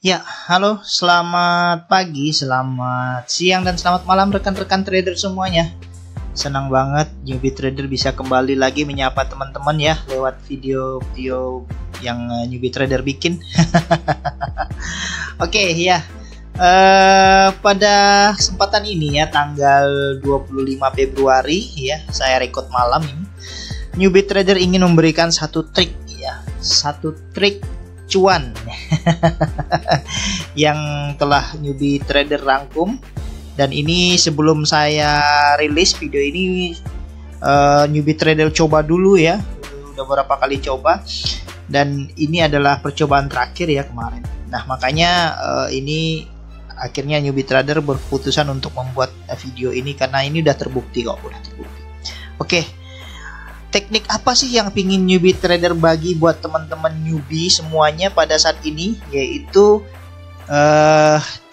Ya, halo, selamat pagi, selamat siang, dan selamat malam rekan-rekan trader semuanya. Senang banget Newbie Trader bisa kembali lagi menyapa teman-teman ya lewat video-video yang Newbie Trader bikin. Oke, ya. Pada kesempatan ini ya, tanggal 25 Februari ya, saya record malam ini. Newbie Trader ingin memberikan satu trik ya, satu trik cuan yang telah Newbie Trader rangkum, dan ini sebelum saya rilis video ini Newbie Trader coba dulu ya, udah beberapa kali coba, dan ini adalah percobaan terakhir ya kemarin. Nah makanya ini akhirnya Newbie Trader berkeputusan untuk membuat video ini karena ini udah terbukti kok, udah terbukti. Oke. Teknik apa sih yang pingin Newbie Trader bagi buat teman-teman newbie semuanya pada saat ini, yaitu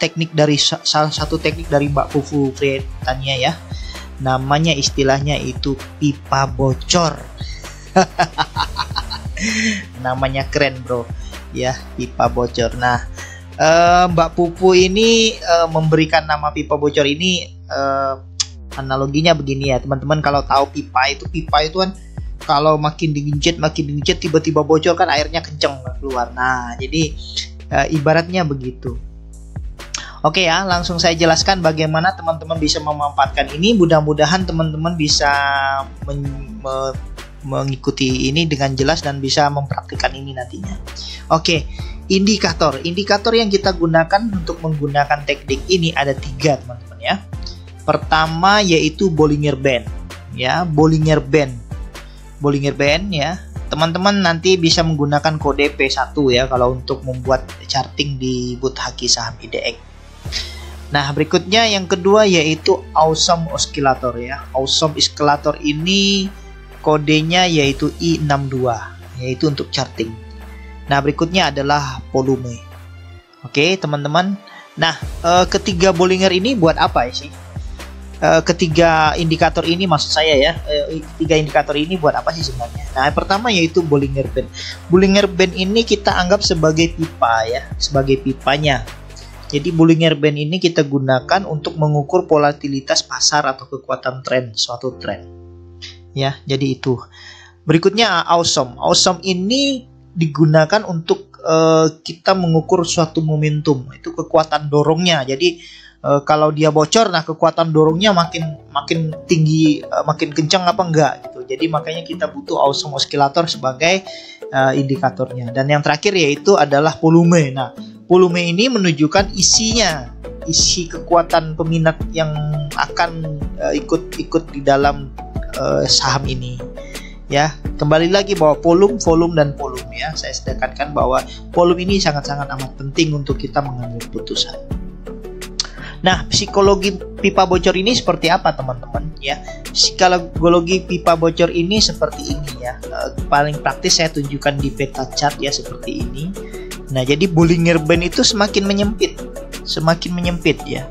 teknik dari salah satu teknik dari Mbak Fufu Tania ya, namanya istilahnya itu pipa bocor. Namanya keren bro ya, pipa bocor. Nah Mbak Fufu ini memberikan nama pipa bocor ini, analoginya begini ya teman-teman. Kalau tahu pipa itu kan kalau makin digencet tiba-tiba bocor kan, airnya kenceng keluar. Nah jadi ibaratnya begitu. Oke ya, langsung saya jelaskan bagaimana teman-teman bisa memanfaatkan ini. Mudah-mudahan teman-teman bisa mengikuti ini dengan jelas dan bisa mempraktikkan ini nantinya. Oke, indikator yang kita gunakan untuk menggunakan teknik ini ada 3 teman-teman ya. Pertama yaitu Bollinger Band ya, Bollinger Band ya. Teman-teman nanti bisa menggunakan kode P1 ya kalau untuk membuat charting di Buthaki saham IDX. Nah, berikutnya yang kedua yaitu Awesome Oscillator ya. Awesome Oscillator ini kodenya yaitu I62, yaitu untuk charting. Nah, berikutnya adalah volume. Oke, teman-teman. Nah, ketiga Bollinger ini buat apa sih? Ketiga indikator ini maksud saya ya, ketiga indikator ini buat apa sih sebenarnya? Nah, yang pertama yaitu Bollinger Band. Bollinger Band ini kita anggap sebagai pipa ya, sebagai pipanya. Jadi Bollinger Band ini kita gunakan untuk mengukur volatilitas pasar atau kekuatan tren, suatu tren. Ya, jadi itu. Berikutnya Awesome ini digunakan untuk kita mengukur suatu momentum, itu kekuatan dorongnya. Jadi kalau dia bocor, nah kekuatan dorongnya makin tinggi, makin kencang apa enggak gitu. Jadi makanya kita butuh Awesome Oscillator sebagai indikatornya. Dan yang terakhir yaitu adalah volume. Nah, volume ini menunjukkan isi kekuatan peminat yang akan ikut di dalam saham ini. Ya, kembali lagi bahwa volume ya. Saya tekankan bahwa volume ini sangat-sangat amat penting untuk kita mengambil putusan. Nah, psikologi pipa bocor ini seperti apa teman-teman ya? Psikologi pipa bocor ini seperti ini ya. Paling praktis saya tunjukkan di peta chart ya, seperti ini. Nah, jadi Bollinger Band itu semakin menyempit ya.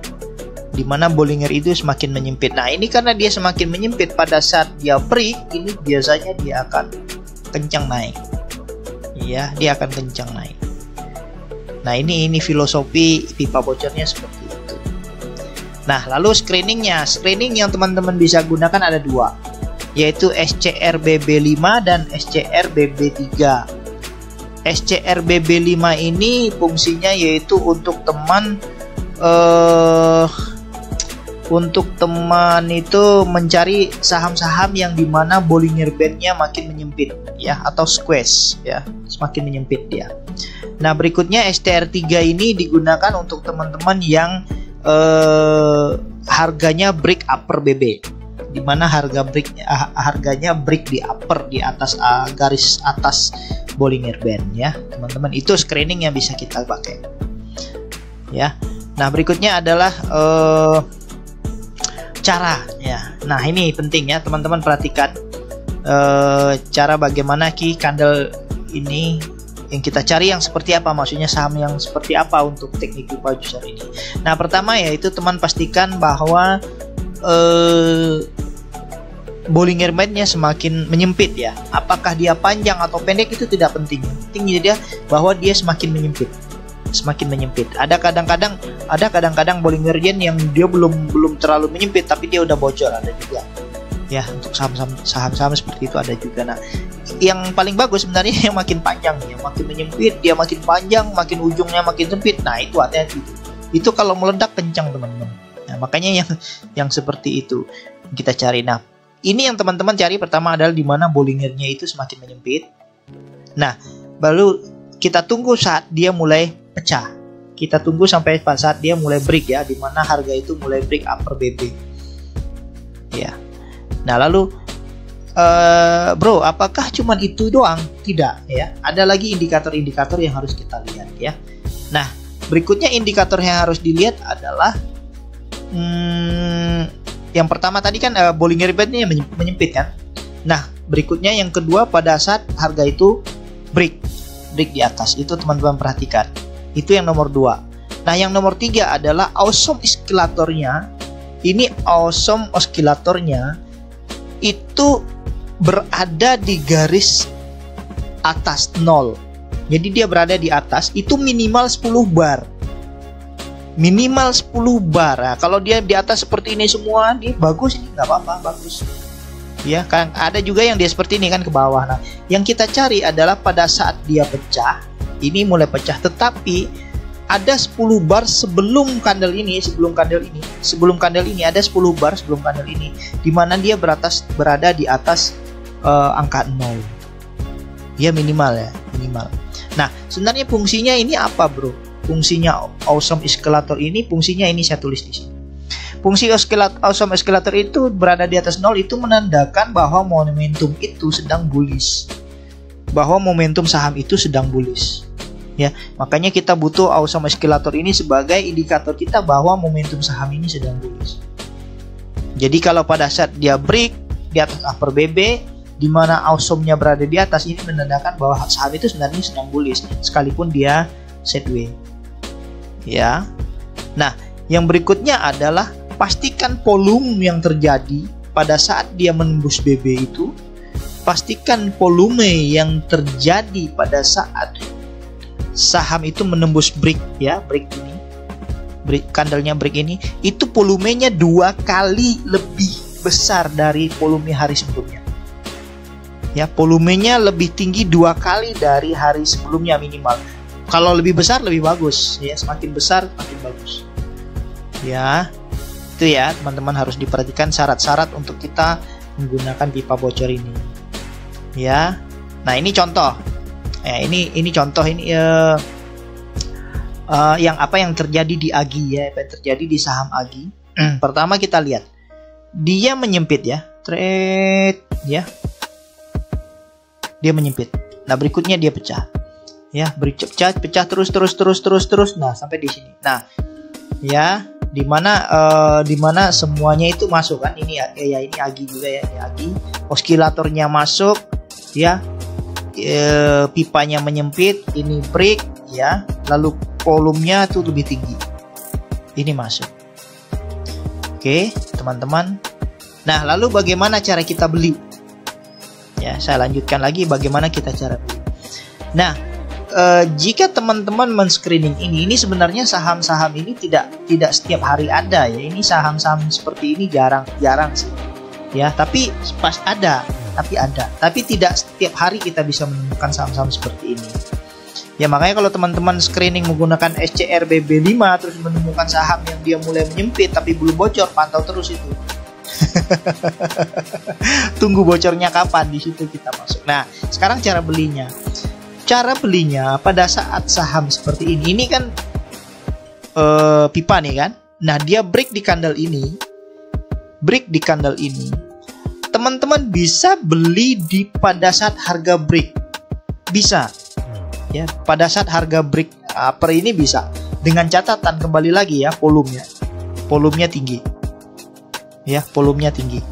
Dimana Bollinger itu semakin menyempit. Nah, ini karena dia semakin menyempit, pada saat dia break ini biasanya dia akan kencang naik. Ya, dia akan kencang naik. Nah, ini filosofi pipa bocornya seperti itu. Nah, lalu screening yang teman-teman bisa gunakan ada 2, yaitu SCRBB5 dan SCRBB3. SCRBB5 ini fungsinya yaitu untuk teman itu mencari saham-saham yang dimana Bollinger Band-nya makin menyempit ya, atau squeeze ya, semakin menyempit dia. Nah, berikutnya STR3 ini digunakan untuk teman-teman yang harganya break upper BB, dimana harganya break di upper, di atas garis atas Bollinger Band ya teman-teman. Itu screening yang bisa kita pakai ya. Nah, berikutnya adalah cara ya. Nah, ini penting ya teman-teman, perhatikan cara bagaimana key candle ini yang kita cari yang seperti apa, maksudnya saham yang seperti apa untuk teknik pipa bocor ini. Nah, pertama yaitu teman pastikan bahwa Bollinger Band-nya semakin menyempit ya. Apakah dia panjang atau pendek itu tidak penting. Pentingnya dia bahwa dia semakin menyempit. semakin menyempit. Ada kadang-kadang Bollinger Band yang dia belum terlalu menyempit tapi dia udah bocor, ada juga. Ya, untuk saham-saham seperti itu ada juga. Nah, yang paling bagus sebenarnya yang makin panjang, yang makin menyempit, dia makin panjang, makin ujungnya makin sempit. Nah, itu hati-hati. Itu kalau meledak kencang, teman-teman. Nah, makanya yang seperti itu kita cari. Nah, ini yang teman-teman cari pertama adalah di mana Bollingernya itu semakin menyempit. Nah, baru kita tunggu saat dia mulai pecah. Kita tunggu sampai saat dia mulai break ya, di mana harga itu mulai break upper BB. Ya. Nah, lalu bro, apakah cuma itu doang? Tidak ya. Ada lagi indikator-indikator yang harus kita lihat ya. Nah, berikutnya indikator yang harus dilihat adalah yang pertama tadi kan Bollinger Bandnya menyempit kan. Nah, berikutnya yang kedua pada saat harga itu break di atas. Itu teman-teman perhatikan. Itu yang nomor 2. Nah, yang nomor 3 adalah awesome oscillatornya. Ini awesome oscillatornya itu berada di garis atas 0. Jadi dia berada di atas, itu minimal 10 bar. Minimal 10 bar. Nah, kalau dia di atas seperti ini semua, ini bagus, ini nggak apa-apa, bagus. Ya kan, ada juga yang dia seperti ini kan ke bawah. Nah, yang kita cari adalah pada saat dia pecah, ini mulai pecah, tetapi ada 10 bar sebelum candle ini, ada 10 bar sebelum candle ini, di mana dia berada di atas angka 0. Ya minimal ya, minimal. Nah, sebenarnya fungsinya ini apa, bro? Fungsinya awesome oscillator ini, fungsinya ini saya tulis di sini. Fungsi awesome oscillator itu berada di atas 0 itu menandakan bahwa momentum itu sedang bullish. Bahwa momentum saham itu sedang bullish. Ya, makanya kita butuh awesome oscillator ini sebagai indikator kita bahwa momentum saham ini sedang bullish. Jadi kalau pada saat dia break di atas upper BB, di mana awesome-nya berada di atas, ini menandakan bahwa saham itu sebenarnya sedang bullish sekalipun dia sideways. Ya. Nah, yang berikutnya adalah pastikan volume yang terjadi pada saat dia menembus BB itu, pastikan volume yang terjadi pada saat saham itu menembus break ya, break ini, candlenya break ini, itu volumenya 2 kali lebih besar dari volume hari sebelumnya. Ya, volumenya lebih tinggi 2 kali dari hari sebelumnya minimal. Kalau lebih besar lebih bagus ya, semakin besar semakin bagus. Ya, itu ya teman-teman harus diperhatikan syarat-syarat untuk kita menggunakan pipa bocor ini. Ya, nah ini contoh. Ya, ini contoh ini yang terjadi di AGI ya, apa yang terjadi di saham AGI. Pertama kita lihat dia menyempit ya, trade ya, dia menyempit. Nah, berikutnya dia pecah ya, pecah terus. Nah, sampai di sini. Nah, ya, dimana semuanya itu masuk kan, ini ya, ini AGI juga ya, ini AGI, oscillatornya masuk ya, pipanya menyempit, ini break ya, lalu volumenya tuh lebih tinggi, ini masuk. Oke teman-teman. Nah, lalu bagaimana cara kita beli ya, saya lanjutkan lagi bagaimana kita cara beli. Nah, jika teman-teman men-screening ini sebenarnya saham-saham ini tidak setiap hari ada ya, ini saham-saham seperti ini jarang sih ya, tapi pas ada, tapi tidak setiap hari kita bisa menemukan saham-saham seperti ini ya. Makanya kalau teman-teman screening menggunakan SCR BB5 terus menemukan saham yang dia mulai menyempit tapi belum bocor, pantau terus itu. Tunggu bocornya kapan, di situ kita masuk. Nah, sekarang cara belinya pada saat saham seperti ini kan pipa nih kan. Nah, dia break di candle ini, teman-teman bisa beli pada saat harga break, bisa ya, pada saat harga break upper ini bisa, dengan catatan kembali lagi ya, volumenya tinggi ya, volumenya tinggi.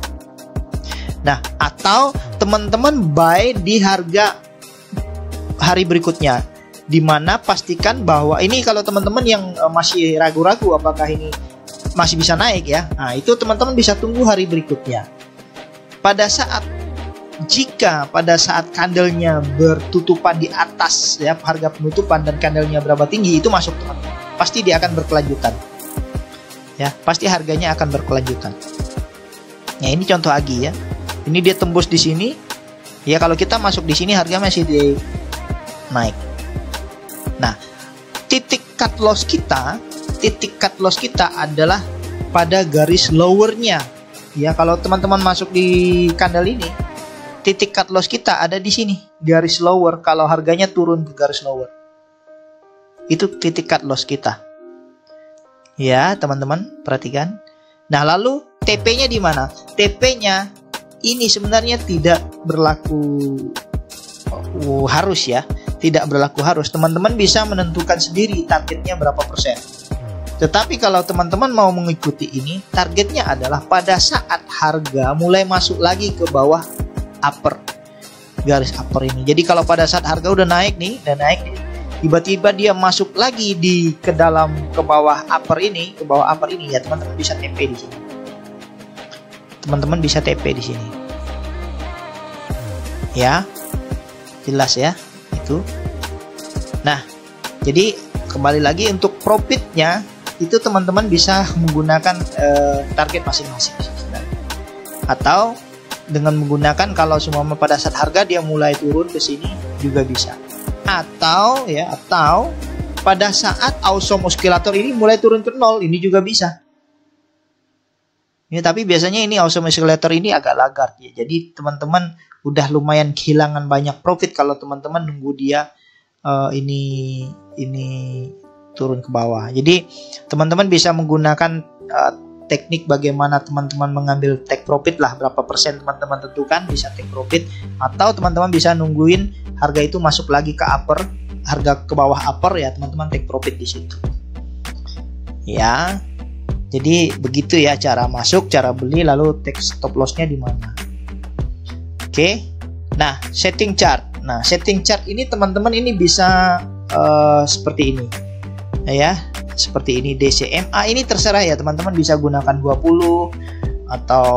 Nah, atau teman-teman buy di harga hari berikutnya, dimana pastikan bahwa ini kalau teman-teman yang masih ragu-ragu apakah ini masih bisa naik ya, nah itu teman-teman bisa tunggu hari berikutnya. Pada saat jika pada saat candlenya bertutupan di atas ya harga penutupan dan candlenya berapa tinggi, itu masuk teman-teman. Pasti dia akan berkelanjutan. Ya, pasti harganya akan berkelanjutan. Nah, ini contoh Agi ya. Ini dia tembus di sini. Ya, kalau kita masuk di sini harga masih di naik. Nah, titik cut loss kita adalah pada garis lowernya. Ya, kalau teman-teman masuk di candle ini, titik cut loss kita ada di sini, garis lower. Kalau harganya turun ke garis lower, itu titik cut loss kita. Ya, teman-teman perhatikan. Nah, lalu TP-nya di mana? TP-nya ini sebenarnya tidak berlaku harus ya, tidak berlaku harus. Teman-teman bisa menentukan sendiri targetnya berapa persen. Tetapi kalau teman-teman mau mengikuti ini, targetnya adalah pada saat harga mulai masuk lagi ke bawah upper, garis upper ini. Jadi kalau pada saat harga udah naik nih, tiba-tiba dia masuk lagi ke bawah upper ini, ya teman-teman bisa TP di sini. Teman-teman bisa TP di sini. Ya. Jelas ya, itu. Nah, jadi kembali lagi untuk profitnya itu teman-teman bisa menggunakan target masing-masing, atau dengan menggunakan kalau semua pada saat harga dia mulai turun ke sini juga bisa, atau pada saat awesome oscillator ini mulai turun ke 0 ini juga bisa. Ya, tapi biasanya ini awesome oscillator ini agak laggard ya. Jadi teman-teman udah lumayan kehilangan banyak profit kalau teman-teman nunggu dia ini turun ke bawah. Jadi teman-teman bisa menggunakan teknik bagaimana teman-teman mengambil take profit lah, berapa persen teman-teman tentukan bisa take profit, atau teman-teman bisa nungguin harga itu masuk lagi ke upper, harga ke bawah upper ya teman-teman take profit di situ. Ya. Jadi begitu ya cara masuk, cara beli, lalu take stop loss-nya di mana. Oke. Nah, setting chart. Nah, setting chart ini teman-teman ini bisa seperti ini. Ya, seperti ini DCMA ini terserah ya, teman-teman bisa gunakan 20 atau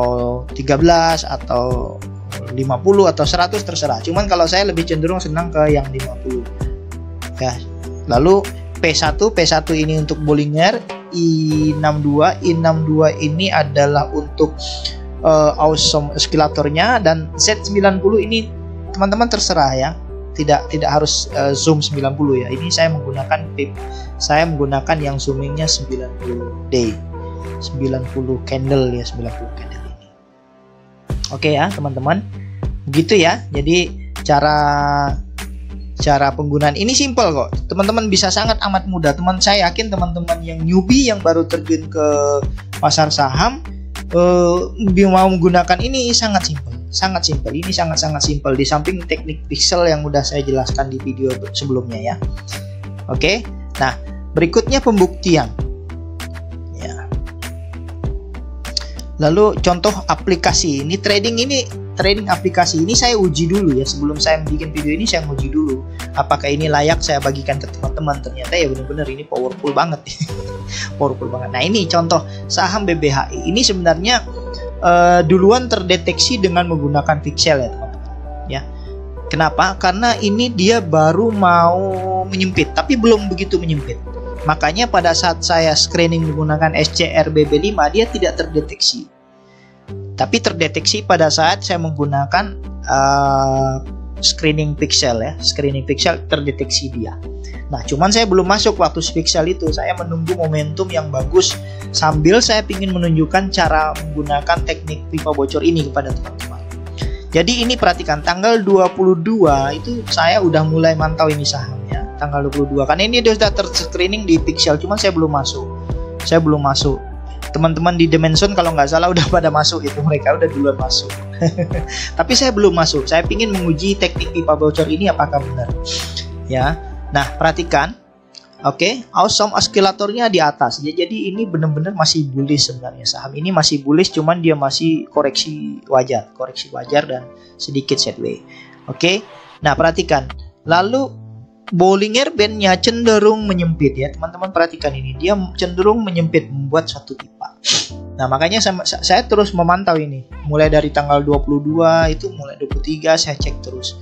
13 atau 50 atau 100 terserah. Cuman kalau saya lebih cenderung senang ke yang 50. Ya. Lalu P1 ini untuk Bollinger, I62 ini adalah untuk awesome oscillatornya, dan Z90 ini teman-teman terserah ya. Tidak harus zoom 90 ya. Ini saya menggunakan yang zoomingnya 90 day. 90 candle ya, 90 candle ini. Oke ya, teman-teman. Begitu ya. Jadi cara penggunaan ini simple kok. Teman-teman bisa sangat amat mudah. Saya yakin teman-teman yang newbie yang baru terjun ke pasar saham mau menggunakan ini sangat simpel. Ini sangat-sangat simpel di samping teknik pixel yang udah saya jelaskan di video sebelumnya ya. Oke. Nah, berikutnya pembuktian. Ya. Lalu contoh aplikasi. Ini trading aplikasi ini saya uji dulu ya. Sebelum saya bikin video ini saya uji dulu apakah ini layak saya bagikan ke teman-teman. Ternyata ya benar-benar ini powerful banget. Powerful banget. Nah, ini contoh saham BBHI. Ini sebenarnya duluan terdeteksi dengan menggunakan pixel ya teman-teman ya. Kenapa? Karena ini dia baru mau menyempit tapi belum begitu menyempit. Makanya pada saat saya screening menggunakan SCRBB5 dia tidak terdeteksi. Tapi terdeteksi pada saat saya menggunakan screening pixel ya. Screening pixel terdeteksi dia. Nah, cuman saya belum masuk waktu pixel itu. Saya menunggu momentum yang bagus sambil saya ingin menunjukkan cara menggunakan teknik pipa bocor ini kepada teman-teman. Jadi ini perhatikan tanggal 22 itu saya udah mulai mantau ini sahamnya. Tanggal 22 karena ini dia sudah ter-screening di pixel, cuman saya belum masuk. Teman-teman di Dimension kalau nggak salah udah pada masuk itu, mereka udah duluan masuk. Tapi saya belum masuk. Saya ingin menguji teknik pipa bocor ini apakah benar. Ya. Nah, perhatikan. Oke, awesome oscillatornya di atas. Jadi ini benar-benar masih bullish sebenarnya. Saham ini masih bullish, cuman dia masih koreksi wajar dan sedikit sideways. Oke. Nah, perhatikan. Lalu Bollinger Band-nya cenderung menyempit ya. Teman-teman perhatikan ini. Dia cenderung menyempit, membuat satu pipa. Nah, makanya saya terus memantau ini. Mulai dari tanggal 22 itu mulai 23 saya cek terus.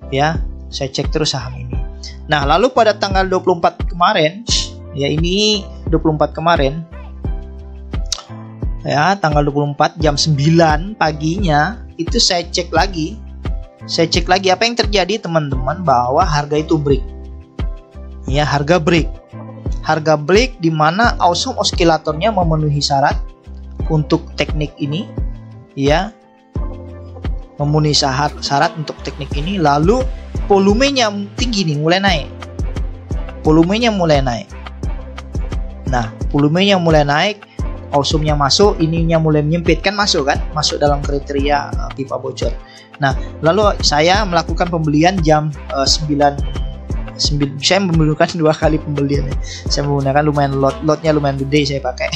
Ya, saya cek terus saham ini. Nah, lalu pada tanggal 24 kemarin, ya ini 24 kemarin. Ya, tanggal 24 jam 9 paginya itu saya cek lagi. Saya cek lagi apa yang terjadi, teman-teman, bahwa harga itu break. Ya, harga break. Harga break di mana Awesome Oscillator-nya memenuhi syarat untuk teknik ini, ya, memenuhi syarat untuk teknik ini. Lalu volumenya tinggi nih, mulai naik. Volumenya mulai naik. Nah, volumenya mulai naik, Awesome-nya masuk, ininya mulai menyempit, kan masuk kan? Masuk dalam kriteria pipa bocor. Nah, lalu saya melakukan pembelian jam 9. Saya menggunakan 2 kali pembelian. Saya menggunakan lumayan lotnya lumayan gede saya pakai.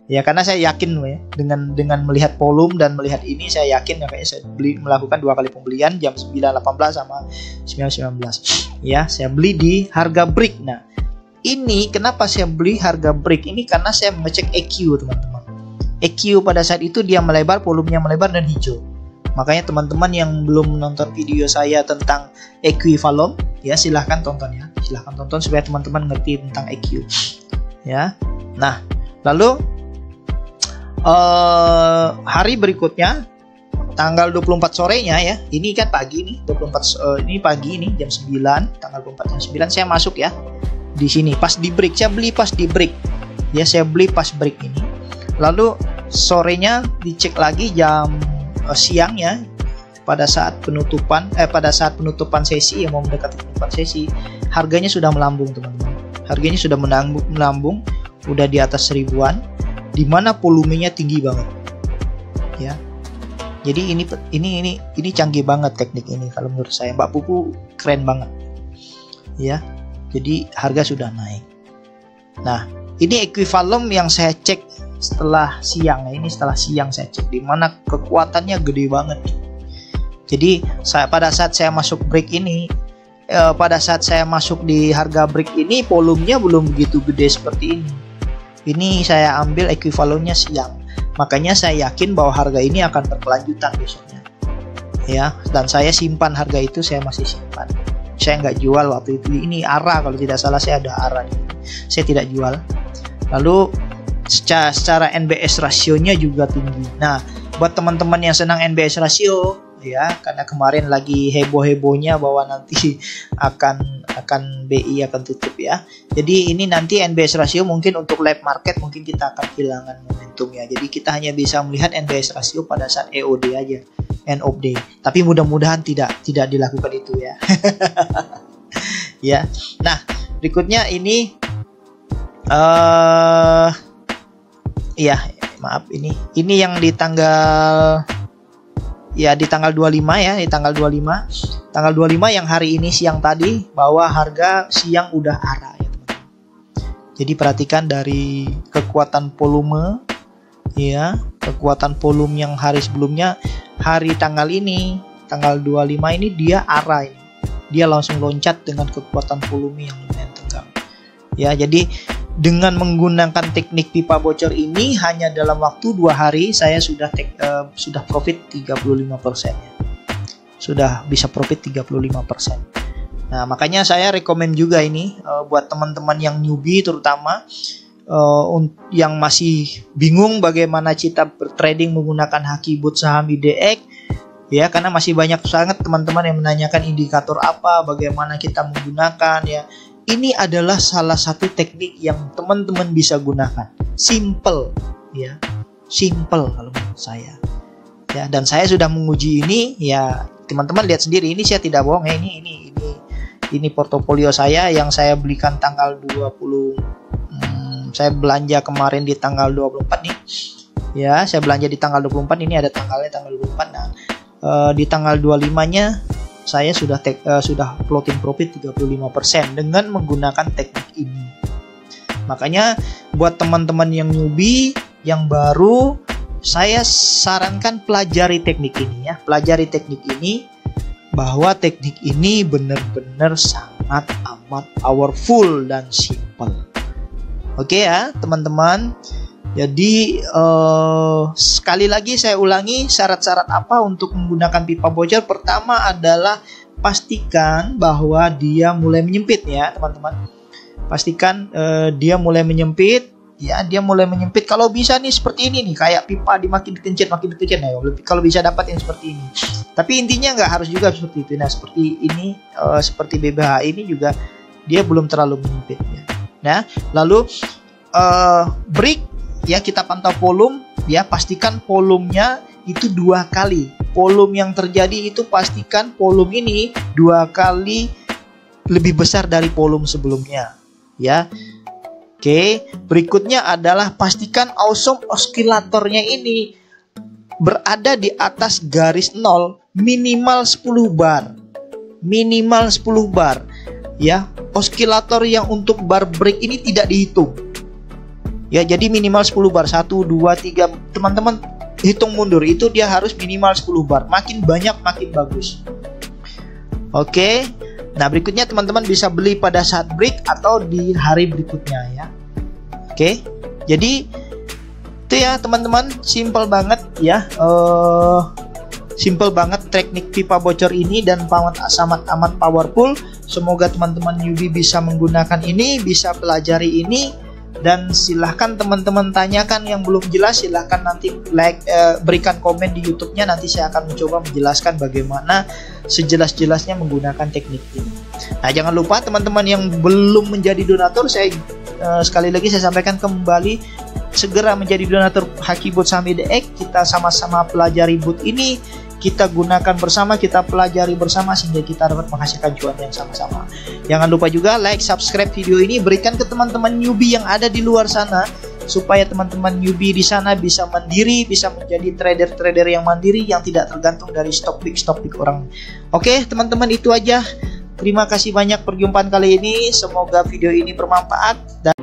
Ya, karena saya yakin ya, dengan melihat volume dan melihat ini, saya yakin makanya saya melakukan 2 kali pembelian jam 9.18 sama 9.19. Ya, saya beli di harga break. Nah, ini kenapa saya beli harga break ini, karena saya mengecek EQ, teman-teman. EQ pada saat itu dia melebar, volumenya melebar dan hijau. Makanya teman-teman yang belum menonton video saya tentang EQ volume, ya silahkan tonton ya. Silahkan tonton supaya teman-teman ngerti tentang EQ. Ya. Nah, lalu hari berikutnya tanggal 24 sorenya ya. Ini kan pagi nih, 24 ini pagi nih jam 9, tanggal 24 jam 9 saya masuk ya. Di sini pas di break, saya beli pas di break. Ya, saya beli pas break ini. Lalu sorenya dicek lagi jam siangnya pada saat penutupan sesi, yang mau mendekati penutupan sesi, harganya sudah melambung, teman-teman. Harganya sudah melambung, udah di atas 1000-an, di mana volumenya tinggi banget. Ya. Jadi ini canggih banget teknik ini kalau menurut saya. Mbak Pupu keren banget. Ya. Jadi harga sudah naik. Nah, ini equivalent yang saya cek setelah siang ya. Ini setelah siang saya cek, di mana kekuatannya gede banget. Jadi pada saat saya masuk break ini, pada saat saya masuk di harga break ini, volumenya belum begitu gede seperti ini. Ini saya ambil equivalentnya siang. Makanya saya yakin bahwa harga ini akan berkelanjutan besoknya. Ya, dan saya simpan harga itu, saya masih simpan. Saya nggak jual waktu itu. Ini ARA, kalau tidak salah saya ada ARA. Saya tidak jual. Lalu secara NBS rasionya juga tinggi. Nah, buat teman-teman yang senang NBS rasio, ya, karena kemarin lagi heboh-hebohnya bahwa nanti akan BI akan tutup ya. Jadi ini nanti NBS rasio mungkin untuk live market mungkin kita akan kehilangan momentum ya. Jadi kita hanya bisa melihat NBS rasio pada saat EOD aja, end of day. Tapi mudah-mudahan tidak dilakukan itu ya. Ya. Nah, berikutnya ini ya, maaf, ini yang di tanggal 25 ya, di tanggal 25 yang hari ini siang tadi, bahwa harga siang udah arah ya, teman-teman. Jadi perhatikan dari kekuatan volume ya, kekuatan volume yang hari sebelumnya, hari tanggal ini, tanggal 25 ini dia arah ini. Dia langsung loncat dengan kekuatan volume yang lumayan tegang. Ya, jadi dengan menggunakan teknik pipa bocor ini, hanya dalam waktu 2 hari saya sudah profit 35% ya. Sudah bisa profit 35%. Nah, makanya saya rekomen juga ini buat teman-teman yang newbie, terutama yang masih bingung bagaimana kita bertrading menggunakan Hakibot saham IDX ya, karena masih banyak sangat teman-teman yang menanyakan indikator apa, bagaimana kita menggunakan ya. Ini adalah salah satu teknik yang teman-teman bisa gunakan. Simple ya. Simple kalau menurut saya. Ya, dan saya sudah menguji ini ya, teman-teman lihat sendiri, ini saya tidak bohong ya, ini portofolio saya yang saya belikan tanggal 20 saya belanja kemarin di tanggal 24 nih. Ya, saya belanja di tanggal 24, ini ada tanggalnya tanggal 24. Nah, di tanggal 25-nya saya sudah floating profit 35% dengan menggunakan teknik ini. Makanya buat teman-teman yang newbie, yang baru, saya sarankan pelajari teknik ini ya. Pelajari teknik ini, bahwa teknik ini benar-benar sangat amat powerful dan simple. Oke ya, teman-teman. Jadi sekali lagi saya ulangi, syarat-syarat apa untuk menggunakan pipa bocor. Pertama adalah pastikan bahwa dia mulai menyempit ya teman-teman. Pastikan dia mulai menyempit. Ya, dia mulai menyempit. Kalau bisa nih seperti ini nih, kayak pipa makin dikencet ya. Kalau bisa dapat yang seperti ini. Tapi intinya nggak harus juga seperti itu. Nah, seperti ini, seperti BBH ini juga dia belum terlalu menyempit ya. Nah, lalu break ya, kita pantau volume ya, pastikan volumenya itu 2 kali. Volume yang terjadi itu pastikan volume ini 2 kali lebih besar dari volume sebelumnya ya. Oke, berikutnya adalah pastikan awesome oscillatornya ini berada di atas garis 0 minimal 10 bar. Minimal 10 bar ya. Oscillator yang untuk bar break ini tidak dihitung. Ya, jadi minimal 10 bar. 1, 2, 3. Teman-teman hitung mundur. Itu dia harus minimal 10 bar. Makin banyak makin bagus. Oke. Nah, berikutnya teman-teman bisa beli pada saat break atau di hari berikutnya ya. Oke. Jadi itu ya teman-teman, simple banget ya. Simple banget teknik pipa bocor ini dan sangat amat powerful. Semoga teman-teman newbie bisa menggunakan ini, bisa pelajari ini. Dan silahkan teman-teman tanyakan yang belum jelas, silahkan nanti berikan komen di YouTube-nya. Nanti saya akan mencoba menjelaskan bagaimana sejelas-jelasnya menggunakan teknik ini. Nah, jangan lupa teman-teman yang belum menjadi donatur, saya sekali lagi saya sampaikan kembali, segera menjadi donatur Hakibot Sami DX. Kita sama-sama pelajari bot ini, kita gunakan bersama, kita pelajari bersama sehingga kita dapat menghasilkan cuan yang sama-sama. Jangan lupa juga like, subscribe video ini, berikan ke teman-teman newbie yang ada di luar sana supaya teman-teman newbie di sana bisa mandiri, bisa menjadi trader-trader yang mandiri yang tidak tergantung dari stock pick orang. Oke, teman-teman, itu aja. Terima kasih banyak perjumpaan kali ini. Semoga video ini bermanfaat dan